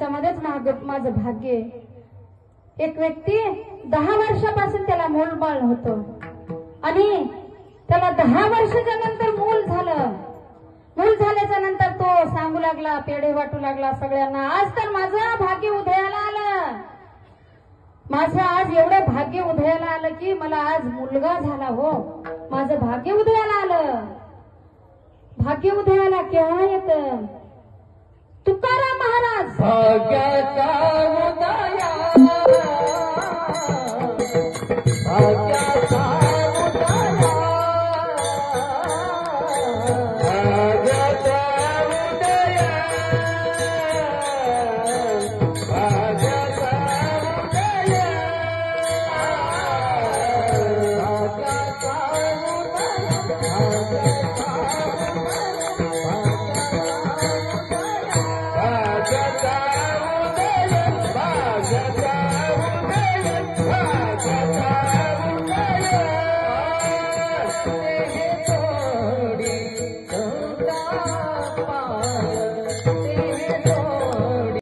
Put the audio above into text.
त्याच्यामध्येच माझं भाग्य आहे. एक व्यक्ती 10 वर्षापासून त्याला मूलबाळ होतं आणि त्याला 10 वर्षाच्या नंतर मूल झालं. मूल झाल्याच्या नंतर तो सांगू लागला, पेढे वाटू लागला सगळ्यांना, आज तर माझं भाग्य उदयाला आलं. माझं आज एवढं भाग्य उदयाला आलं की मला आज मुलगा झाला. हो, माझं भाग्य उदयाला आलं. भाग्य उदयाला केव्हा येतं? तुकाराम महाराज भाग्याचा उदया भाग्याचा